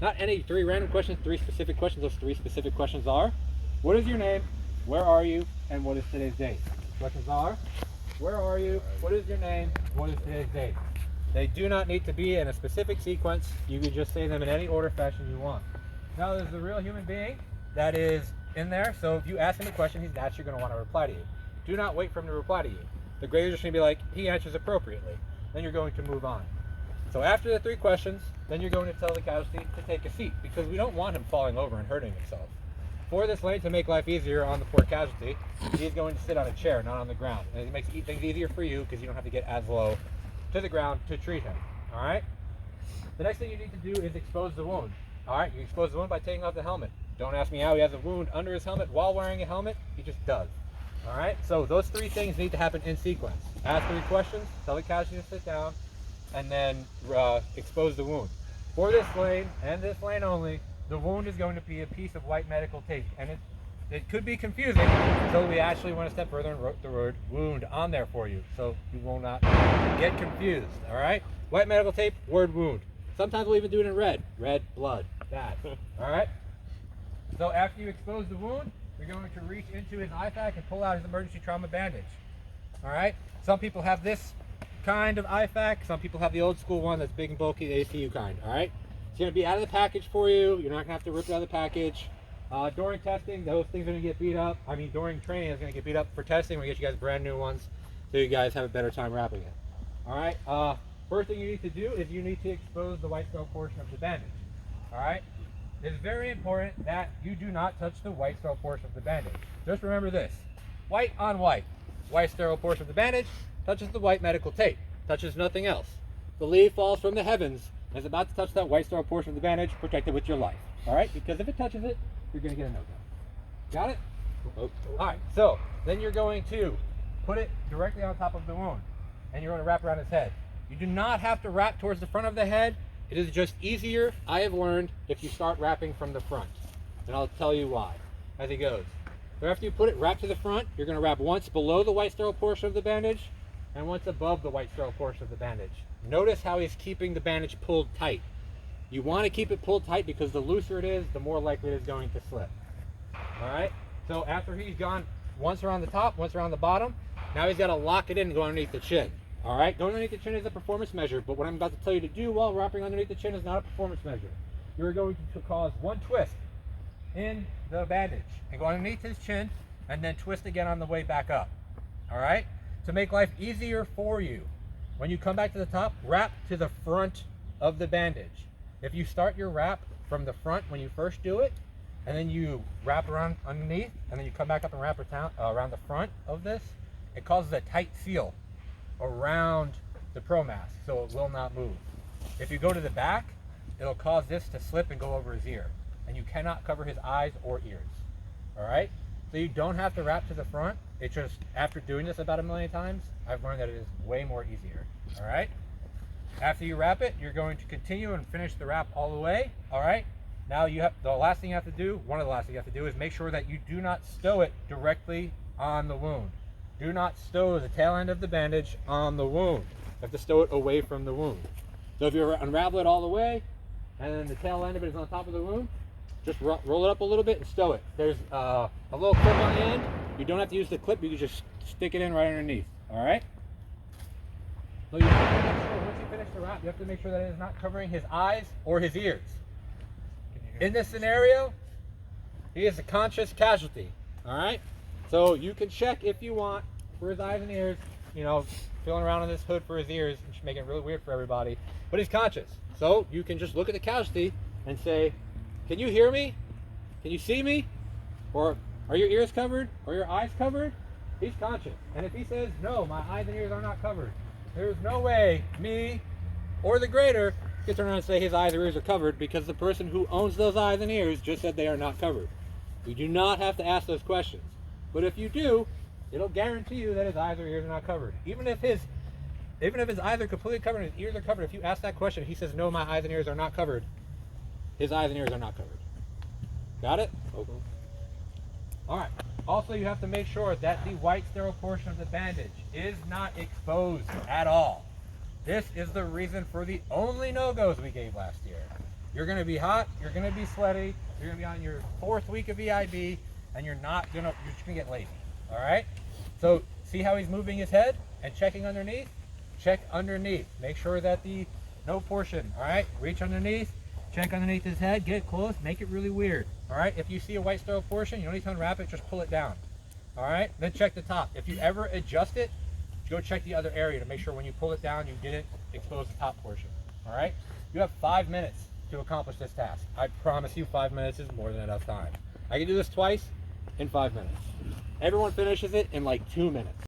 Not any 3 random questions, 3 specific questions. Those 3 specific questions are, what is your name, where are you, and what is today's date? Questions are, where are you, what is your name, what is today's date? They do not need to be in a specific sequence. You can just say them in any order fashion you want. Now there's a real human being that is in there, so if you ask him a question, he's naturally going to want to reply to you. Do not wait for him to reply to you. The grader's just going to be like, he answers appropriately. Then you're going to move on. So after the 3 questions, then you're going to tell the casualty to take a seat, because we don't want him falling over and hurting himself. For this lane to make life easier on the poor casualty, he's going to sit on a chair, not on the ground. And it makes things easier for you because you don't have to get as low to the ground to treat him. All right? The next thing you need to do is expose the wound. All right? You expose the wound by taking off the helmet. Don't ask me how he has a wound under his helmet while wearing a helmet. He just does. All right? So those 3 things need to happen in sequence. Ask 3 questions, tell the casualty to sit down, and then expose the wound. For this lane, and this lane only, the wound is going to be a piece of white medical tape. And it could be confusing, so we actually went a step further and wrote the word wound on there for you, so you will not get confused. All right? White medical tape, word wound. Sometimes we'll even do it in red. Red, blood, that. All right? So after you expose the wound, you're going to reach into his IFAK and pull out his emergency trauma bandage. All right? Some people have this kind of IFAK. Some people have the old school one that's big and bulky, the ACU kind. All right? It's going to be out of the package for you. You're not going to have to rip it out of the package. During testing, those things are going to get beat up. I mean, during training, it's going to get beat up. For testing, we get you guys brand new ones so you guys have a better time wrapping it. All right? First thing you need to do is you need to expose the white sterile portion of the bandage. All right? It's very important that you do not touch the white sterile portion of the bandage. Just remember this. White on white. White sterile portion of the bandage touches the white medical tape. Touches nothing else. The leaf falls from the heavens and is about to touch that white sterile portion of the bandage. Protect it with your life. All right? Because if it touches it, you're going to get a no-go. Got it? Oh. All right. So then you're going to put it directly on top of the wound, and you're going to wrap around his head. You do not have to wrap towards the front of the head. It is just easier, I have learned, if you start wrapping from the front. And I'll tell you why as he goes. So after you put it wrapped to the front, you're going to wrap once below the white sterile portion of the bandage and once above the white sterile portion of the bandage. Notice how he's keeping the bandage pulled tight. You want to keep it pulled tight because the looser it is, the more likely it is going to slip. All right? So after he's gone once around the top, once around the bottom, now he's got to lock it in and go underneath the chin. All right? Going underneath the chin is a performance measure, but what I'm about to tell you to do while wrapping underneath the chin is not a performance measure. You're going to cause one twist in the bandage and go underneath his chin and then twist again on the way back up. All right? To make life easier for you, when you come back to the top, wrap to the front of the bandage. If you start your wrap from the front when you first do it, and then you wrap around underneath, and then you come back up and wrap around the front of this, it causes a tight seal around the pro mask, so it will not move. If you go to the back, it'll cause this to slip and go over his ear, and you cannot cover his eyes or ears. All right? So you don't have to wrap to the front. It's just, after doing this about 1,000,000 times, I've learned that it is way more easier. All right? After you wrap it, you're going to continue and finish the wrap all the way. All right? Now the last thing you have to do, one of the last things you have to do is make sure that you do not stow it directly on the wound. Do not stow the tail end of the bandage on the wound. You have to stow it away from the wound. So if you unravel it all the way, and then the tail end of it is on top of the wound, just roll it up a little bit and stow it. There's a little clip on the end. You don't have to use the clip. You can just stick it in right underneath. All right? So you have to make sure, once you finish the wrap, you have to make sure that it is not covering his eyes or his ears. In this scenario, he is a conscious casualty. All right? So you can check if you want for his eyes and ears, you know, feeling around on this hood for his ears, which is making it really weird for everybody. But he's conscious. So you can just look at the casualty and say, can you hear me? Can you see me? Or are your ears covered? Or your eyes covered? He's conscious. And if he says, no, my eyes and ears are not covered, there's no way me or the grader can turn around and say his eyes or ears are covered, because the person who owns those eyes and ears just said they are not covered. You do not have to ask those questions. But if you do, it'll guarantee you that his eyes or ears are not covered. Even if his eyes are completely covered and his ears are covered, if you ask that question, he says, no, my eyes and ears are not covered, his eyes and ears are not covered. Got it? Okay. All right. Also, you have to make sure that the white sterile portion of the bandage is not exposed at all. This is the reason for the only no-goes we gave last year. You're going to be hot, you're going to be sweaty, you're going to be on your 4th week of EIB, and you're just going to get lazy. All right? So see how he's moving his head and checking underneath? Check underneath. Make sure that the no portion, all right? Reach underneath, check underneath his head, get close, make it really weird. All right? If you see a white sterile portion, you don't need to unwrap it, just pull it down. All right? Then check the top. If you ever adjust it, go check the other area to make sure when you pull it down, you didn't expose the top portion. All right? You have 5 minutes to accomplish this task. I promise you 5 minutes is more than enough time. I can do this twice in 5 minutes. Everyone finishes it in like 2 minutes.